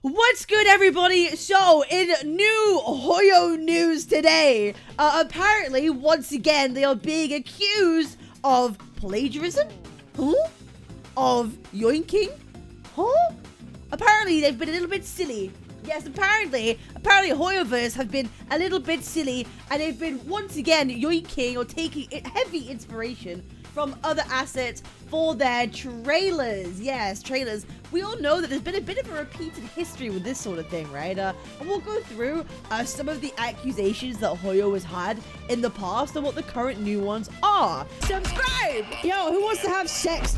What's good, everybody? So, in new Hoyo news today, apparently, once again, they are being accused of plagiarism? Huh? Of yoinking? Huh? Apparently, they've been a little bit silly. Yes, apparently Hoyoverse have been a little bit silly, and they've been, once again, yoinking or taking heavy inspiration from other assets for their trailers. Yes, trailers. We all know that there's been a bit of a repeated history with this sort of thing, right? And we'll go through some of the accusations that Hoyo has had in the past and what the current new ones are. Subscribe! Yo, who wants to have sex?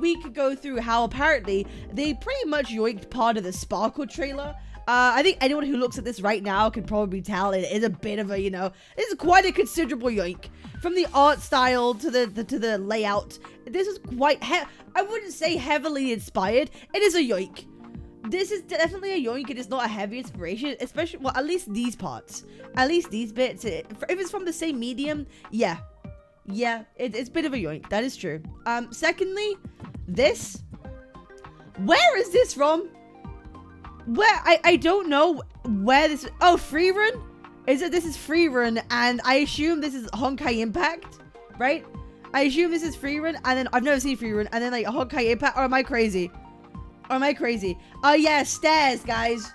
We could go through how apparently they pretty much yoinked part of the Sparkle trailer. I think anyone who looks at this right now can probably tell it is a bit of a, this is quite a considerable yoink. From the art style to the layout, this is quite, I wouldn't say heavily inspired. It is a yoink. This is definitely a yoink. It is not a heavy inspiration, especially, well, at least these parts. At least these bits. If it's from the same medium, yeah. Yeah, it's a bit of a yoink. That is true. Secondly, this. Where is this from? Where? I don't know where this. Oh, free run? This is free run, and I assume this is Honkai Impact, right? I assume this is free run, and then I've never seen free run, and then like Honkai Impact. Or am I crazy? Or am I crazy? Oh yeah, stairs, guys.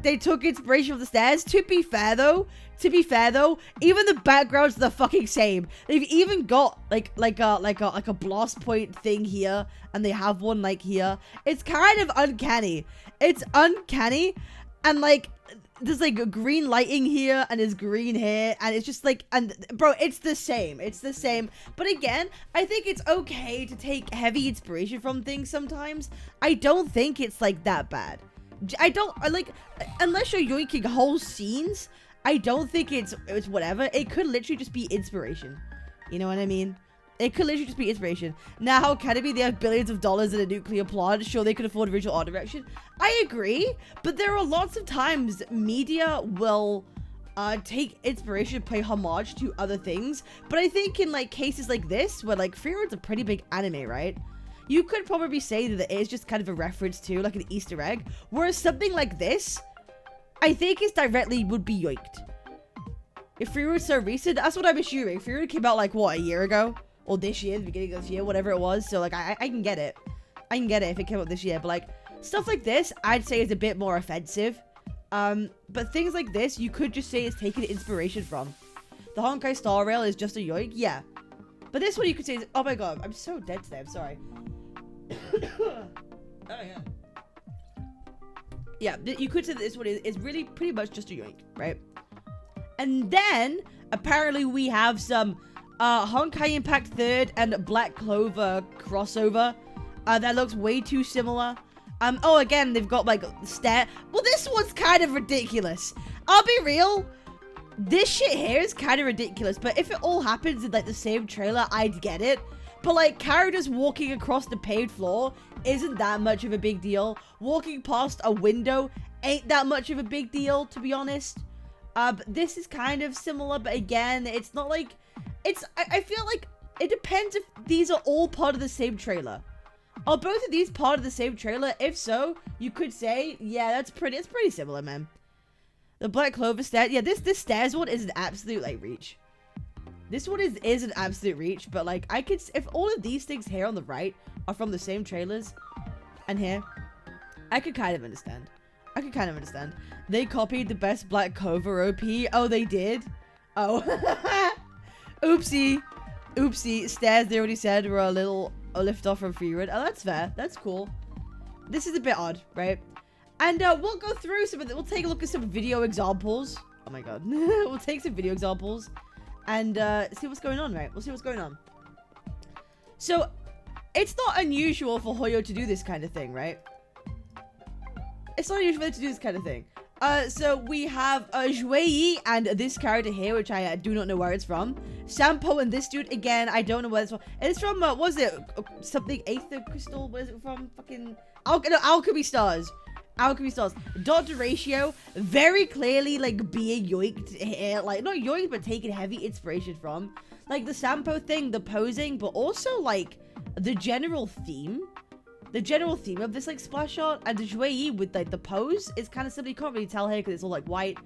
They took inspiration from the stairs. To be fair though, even the backgrounds are the fucking same. They've even got like a blast point thing here, and they have one like here. It's kind of uncanny. It's uncanny, and like there's like a green lighting here, and there's green here, and it's just like, and bro, it's the same. It's the same. But again, I think it's okay to take heavy inspiration from things sometimes. I don't think it's like that bad. I like, unless you're yoinking whole scenes, I don't think it's whatever. It could literally just be inspiration. You know what I mean? It could literally just be inspiration. Now, how can it be they have billions of dollars in a nuclear plant? Sure, they could afford visual art direction. I agree, but there are lots of times media will take inspiration, pay homage to other things. But I think in like cases like this, where like Free Run's a pretty big anime, right? You could probably say that it is just kind of a reference to like an Easter egg. Whereas something like this, I think it's directly would be yoinked. If Free Run's so recent, that's what I'm assuming. Free Run came out like, what, a year ago? Or this year, the beginning of this year, whatever it was. So like, I can get it. I can get it if it came out this year. But like, stuff like this, I'd say is a bit more offensive. But things like this, you could just say it's taken inspiration from. The Honkai Star Rail is just a yoink, yeah. But this one you could say is, oh my god, I'm so dead today, I'm sorry. Oh yeah. Yeah, you could say that this one is really pretty much just a yoink, right? And then, apparently we have some Honkai Impact 3rd and Black Clover crossover. That looks way too similar. Oh, again, they've got like well, this one's kind of ridiculous. I'll be real. This shit here is kind of ridiculous, but if it all happens in like the same trailer, I'd get it. But like characters walking across the paved floor isn't that much of a big deal. Walking past a window ain't that much of a big deal, to be honest. But this is kind of similar, but again, it's not like, I feel like it depends if these are all part of the same trailer. Are both of these part of the same trailer? If so, you could say, yeah, it's pretty similar, man. The Black Clover stairs, yeah, this stairs one is an absolute like reach. This one is an absolute reach, but like I could, if all of these things here on the right are from the same trailers, and here, I could kind of understand. I could kind of understand. They copied the best Black Clover OP. Oh, they did? Oh. Oopsie. Oopsie. Stairs, they already said, were a lift off from Free Run. Oh, that's fair. That's cool. This is a bit odd, right? And we'll go through some of we'll take a look at some video examples. Oh my god. We'll take some video examples and see what's going on, right? We'll see what's going on. So, it's not unusual for Hoyo to do this kind of thing, right? It's not unusual for them to do this kind of thing. So we have Juei and this character here, which I do not know where it's from. Sampo and this dude, again, I don't know where it's from. It's from, what was it? Something Aether Crystal? Where is it from? Fucking... Alchemy Stars. Alchemy Stars. Dr. Ratio, very clearly, like, being yoinked here. Like, not yoinked, but taking heavy inspiration from. Like the Sampo thing, the posing, but also like the general theme. The general theme of this like splash art and the Jouer with like the pose is kind of simple. You can't really tell here because it's all like white.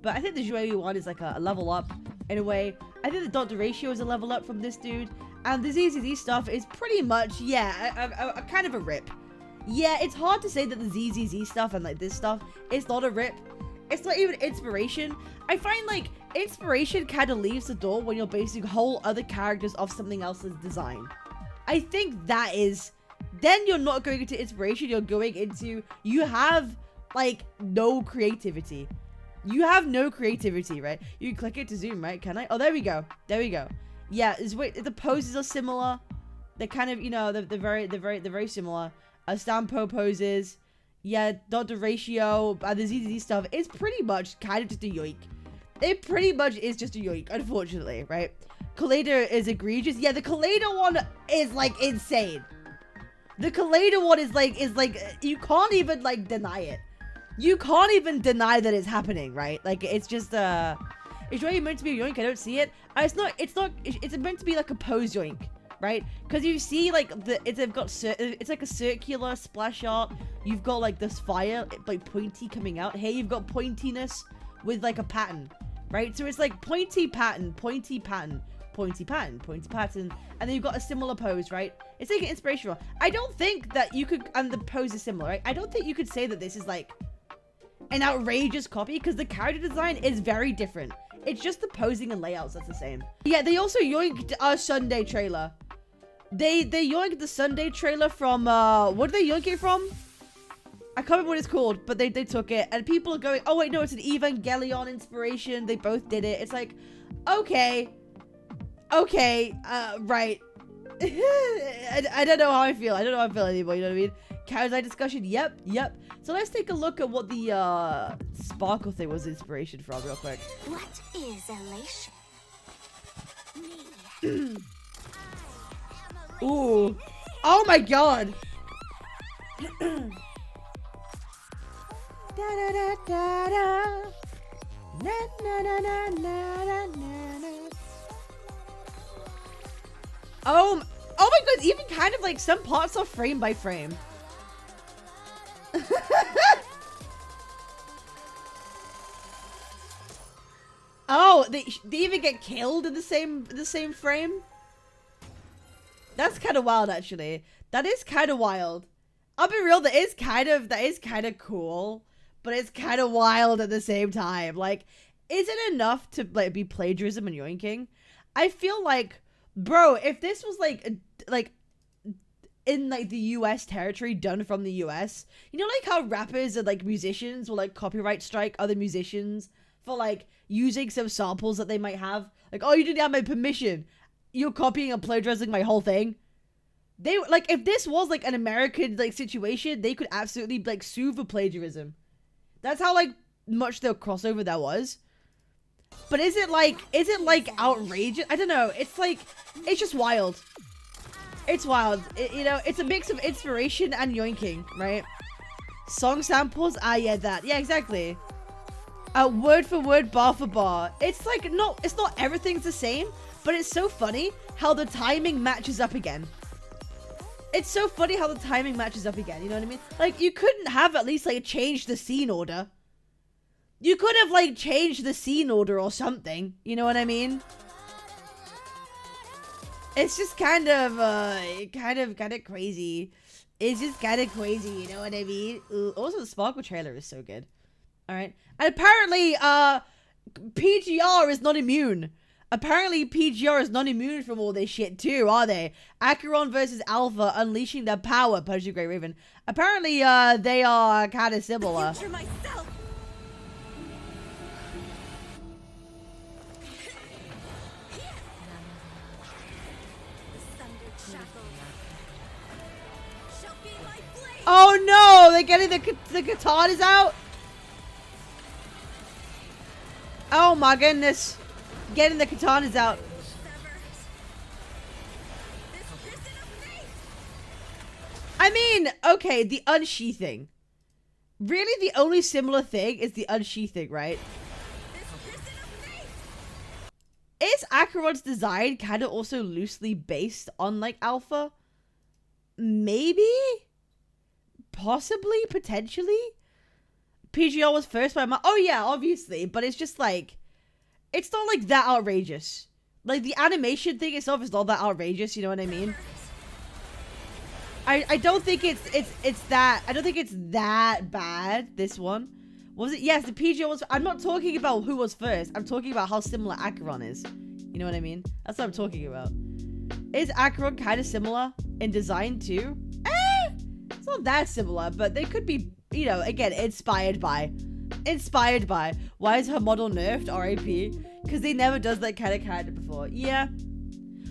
But I think the Jouer one is like a level up in a way. I think the dot ratio is a level up from this dude. And the ZZZ stuff is pretty much, yeah, a kind of a rip. Yeah, it's hard to say that the ZZZ stuff and like this stuff is not a rip. It's not even inspiration. I find like inspiration kind of leaves the door when you're basing whole other characters off something else's design. I think that is, then you're not going into inspiration, you're going into, you have like no creativity. You have no creativity, right? You click it to zoom, right? Can I? Oh, there we go. There we go. Yeah, the poses are similar. They're kind of, you know, they're very similar. Stampo poses. Yeah, dot ratio, the ZZZ stuff is pretty much kind of just a yoink. It pretty much is just a yoink, unfortunately, right? Collider is egregious. Yeah, the Collider one is like insane. The Collider one is like you can't even like deny it. You can't even deny that it's happening, right? Like it's just it's really meant to be a yoink. I don't see it. It's meant to be like a pose yoink, right? Because you see like it's like a circular splash art. You've got like this fire like pointy coming out. Here you've got pointiness with like a pattern, right? So it's like pointy pattern, pointy pattern, pointy pattern, pointy pattern, and then you've got a similar pose, right? It's like an inspirational. I don't think that you could, and the pose is similar, right? I don't think you could say that this is like an outrageous copy because the character design is very different. It's just the posing and layouts that's the same. Yeah, they also yoinked our Sunday trailer. They yoinked the Sunday trailer from, what did they yoink it from? I can't remember what it's called, but they took it. And people are going, oh wait, no, it's an Evangelion inspiration. They both did it. It's like, okay. Okay, right. I don't know how I feel. I don't know how I feel anymore, you know what I mean? Chaos discussion, yep. So let's take a look at what the sparkle thing was inspiration from real quick. What is elation? Me. Ooh. Oh my god. Da da da da da. Na na na na na na na. Oh my god, even kind of like some parts are frame by frame. Oh, they even get killed in the same frame? That's kind of wild, actually. That is kind of wild. I'll be real, that is kind of cool, but it's kind of wild at the same time. Like, is it enough to like be plagiarism and yoinking? I feel like, bro, if this was like in like the US territory, done from the US, you know, like how rappers and like musicians will like copyright strike other musicians for like using some samples that they might have. Like, oh, you didn't have my permission. You're copying and plagiarizing my whole thing. They like, if this was like an American like situation, they could absolutely like sue for plagiarism. That's how like much the crossover that was. But is it like outrageous? I don't know. It's like, it's just wild. It's wild. You know, it's a mix of inspiration and yoinking, right? Song samples? Ah, yeah, that. Yeah, exactly. Word for word, bar for bar. It's like, it's not everything's the same, but it's so funny how the timing matches up again. It's so funny how the timing matches up again, you know what I mean? Like, you couldn't have at least, like, changed the scene order. You could have, like, changed the scene order or something, you know what I mean? It's just kind of crazy. It's just kind of crazy, you know what I mean? Ooh, also, the Sparkle trailer is so good. Alright. And apparently, PGR is not immune. Apparently, PGR is not immune from all this shit too, are they? Acheron versus Alpha unleashing their power, Punisher Grey Raven. Apparently, they are kind of similar. Oh no! They're getting the katanas out? Oh my goodness. Getting the katanas out. I mean, okay, the unsheathing. Really, the only similar thing is the unsheathing, right? Acheron's design kind of also loosely based on like Alpha? Maybe? Possibly? Potentially? PGR was first by oh yeah, obviously, but it's just like, it's not like that outrageous. Like the animation thing itself is not that outrageous, you know what I mean? I don't think it's that, I don't think it's that bad, this one. Was it? Yes, the PGR was, I'm not talking about who was first, I'm talking about how similar Acheron is. You know what I mean? That's what I'm talking about. Is Acheron kind of similar in design too? It's not that similar, but they could be, you know, again, inspired by. Inspired by. Why is her model nerfed? RIP. Because they never does that kind of character before. Yeah.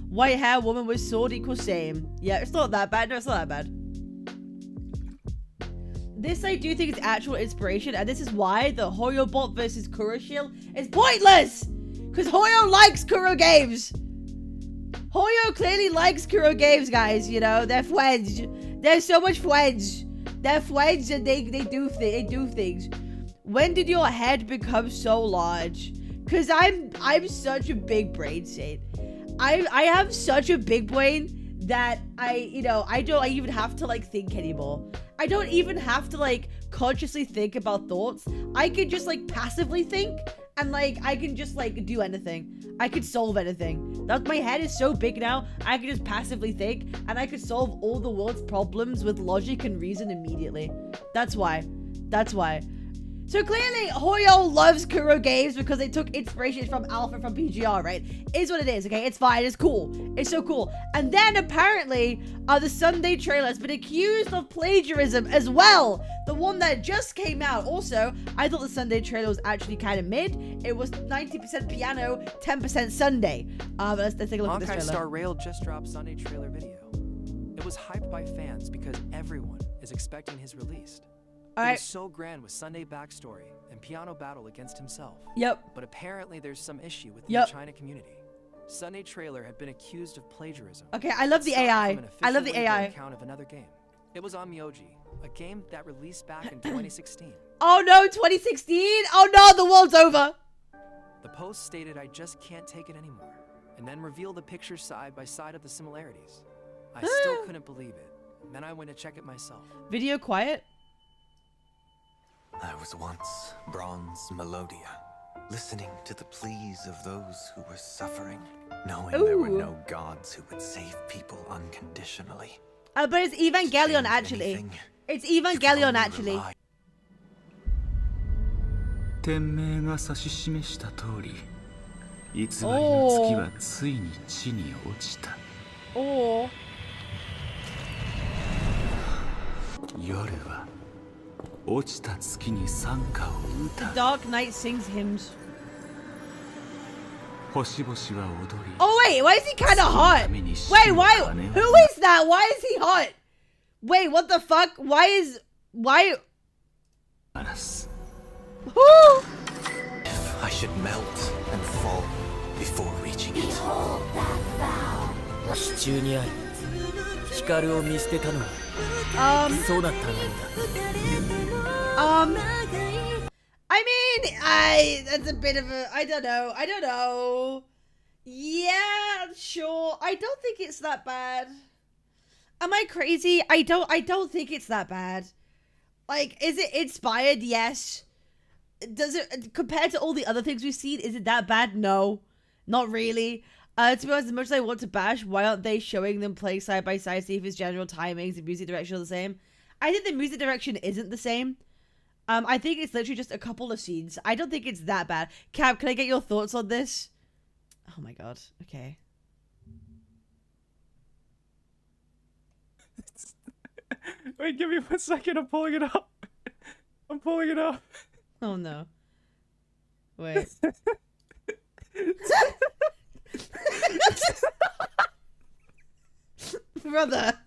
White hair, woman with sword equals same. Yeah, it's not that bad. No, it's not that bad. This I do think is actual inspiration, and this is why the Hoyo bot versus Kuro shield is pointless! Because Hoyo likes Kuro games! Hoyo clearly likes Kuro games, guys, you know? They're friends. They're so much friends. They're friends and they do things. When did your head become so large? Because I'm such a big brain saint. I have such a big brain that I don't even have to like think anymore. I don't even have to like consciously think about thoughts. I can just like passively think and like I can just like do anything. I could solve anything. My head is so big now, I can just passively think and I could solve all the world's problems with logic and reason immediately. That's why. That's why. So clearly, Hoyo loves Kuro games because they took inspiration from Alpha from PGR, right? Is what it is, okay? It's fine, it's cool. It's so cool. And then apparently, the Sunday trailer has been accused of plagiarism as well. The one that just came out. Also, I thought the Sunday trailer was actually kind of mid. It was 90% piano, 10% Sunday. Let's take a look at this Honkai trailer. Star Rail just dropped Sunday trailer video. It was hyped by fans because everyone is expecting his release. It was so grand with Sunday backstory and piano battle against himself. Yep. But apparently there's some issue with the China community. Sunday trailer had been accused of plagiarism. Okay, I love the AI. I love the AI. Account of another game. It was on miHoYo, a game that released back in 2016. Oh no, 2016? Oh no, the world's over. The post stated, "I just can't take it anymore," and then revealed the pictures side by side of the similarities. I still couldn't believe it. And then I went to check it myself. Video quiet. I was once Bronze Melodia, listening to the pleas of those who were suffering, knowing there were no gods who would save people unconditionally. But it's Evangelion actually. It's Evangelion actually. 天命が指し示した通り、偽りの月はついに地に落ちた。夜は落ちた月に賛歌を歌う。 The Dark Knight sings hymns. 星々は踊り。 Oh wait, why is he kind of hot? Wait, why? Who is that? Why is he hot? Wait, what the fuck? Why? Who? I should melt and fall before reaching it. 地中にあり光を見捨てたのはそうだったのだ。I mean, that's a bit of a, I don't know. Yeah, sure. I don't think it's that bad. Am I crazy? I don't think it's that bad. Like, is it inspired? Yes. Does it, compared to all the other things we've seen, is it that bad? No, not really. To be honest, as much as I want to bash, why aren't they showing them playing side by side, see if his general timings and music direction are the same? I think the music direction isn't the same. I think it's literally just a couple of scenes. I don't think it's that bad. Cap, can I get your thoughts on this? Oh my god. Okay. Wait, give me 1 second. I'm pulling it up. I'm pulling it up. Oh no. Wait. Brother.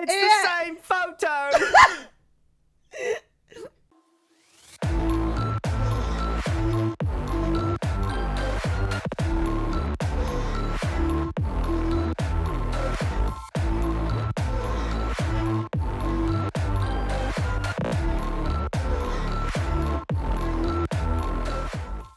It's the same photo.